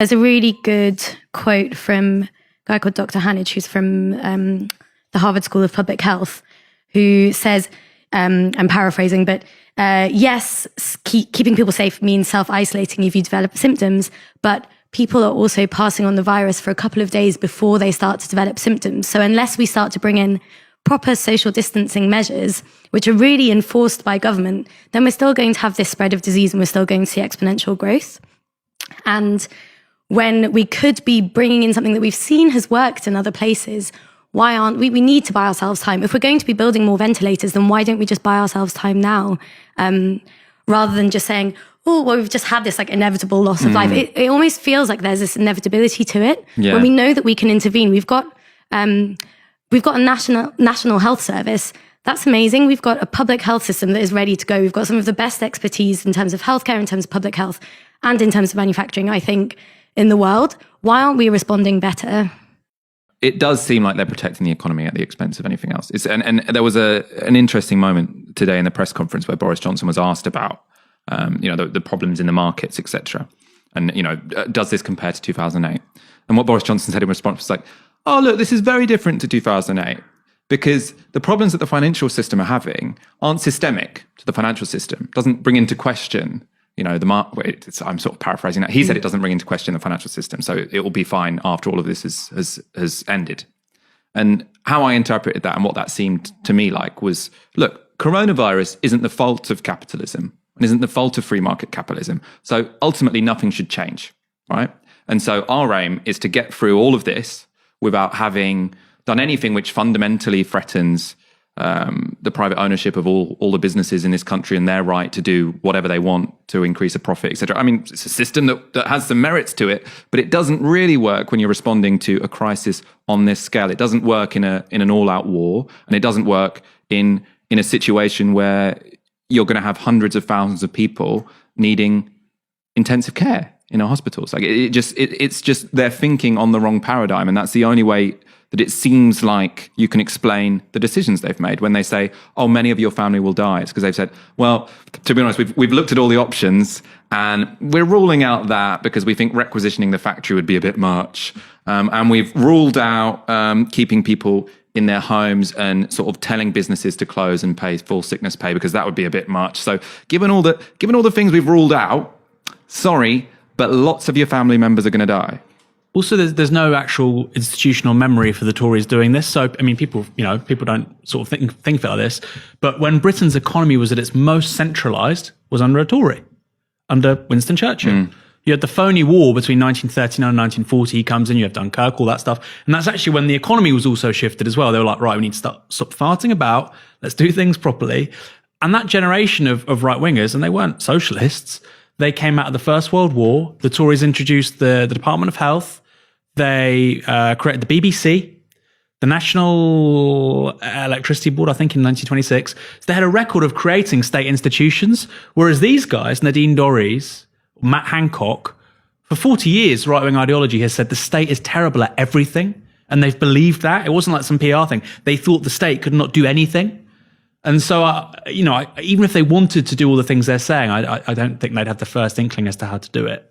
There's a really good quote from a guy called Dr. Hanage, who's from the Harvard School of Public Health, who says, I'm paraphrasing, but yes, keeping people safe means self-isolating if you develop symptoms, but people are also passing on the virus for a couple of days before they start to develop symptoms. So unless we start to bring in proper social distancing measures, which are really enforced by government, then we're still going to have this spread of disease and we're still going to see exponential growth. And when we could be bringing in something that we've seen has worked in other places, why aren't we? We need to buy ourselves time. If we're going to be building more ventilators, then why don't we just buy ourselves time now? Rather than just saying, oh, well, we've just had this like inevitable loss of life. It almost feels like there's this inevitability to it. Yeah. When we know that we can intervene, we've got a national health service. That's amazing. We've got a public health system that is ready to go. We've got some of the best expertise in terms of healthcare, in terms of public health, and in terms of manufacturing, I think, in the world. Why aren't we responding better? It does seem like they're protecting the economy at the expense of anything else. And there was an interesting moment today in the press conference where Boris Johnson was asked about the problems in the markets, etc. And, does this compare to 2008? And what Boris Johnson said in response was like, oh, look, this is very different to 2008 because the problems that the financial system are having aren't systemic to the financial system. It doesn't bring into question, the market. I'm sort of paraphrasing that. He said it doesn't bring into question the financial system. So it will be fine after all of this has ended. And how I interpreted that and what that seemed to me like was, look, coronavirus isn't the fault of capitalism and isn't the fault of free market capitalism. So ultimately nothing should change, right? And so our aim is to get through all of this without having done anything which fundamentally threatens the private ownership of all the businesses in this country and their right to do whatever they want to increase a profit, etc. I mean, it's a system that has some merits to it, but it doesn't really work when you're responding to a crisis on this scale. It doesn't work in an all-out war, and it doesn't work in a situation where you're going to have hundreds of thousands of people needing intensive care in our hospitals. Like it's just they're thinking on the wrong paradigm, and that's the only way that it seems like you can explain the decisions they've made when they say, oh, many of your family will die. It's because they've said, well, to be honest, we've looked at all the options and we're ruling out that because we think requisitioning the factory would be a bit much. And we've ruled out keeping people in their homes and sort of telling businesses to close and pay full sickness pay because that would be a bit much. So given all the things we've ruled out, sorry, but lots of your family members are going to die. Also, there's no actual institutional memory for the Tories doing this. So, I mean, people don't sort of think about this. But when Britain's economy was at its most centralised, was under a Tory, under Winston Churchill. You had the phony war between 1939 and 1940. He comes in, you have Dunkirk, all that stuff. And that's actually when the economy was also shifted as well. They were like, right, we need to stop farting about. Let's do things properly. And that generation of right-wingers, and they weren't socialists, they came out of the First World War. The Tories introduced the Department of Health. They created the BBC, the National Electricity Board, I think in 1926. So they had a record of creating state institutions, whereas these guys, Nadine Dorries, Matt Hancock, for 40 years, right-wing ideology has said the state is terrible at everything, and they've believed that. It wasn't like some PR thing. They thought the state could not do anything. And so, even if they wanted to do all the things they're saying, I don't think they'd have the first inkling as to how to do it.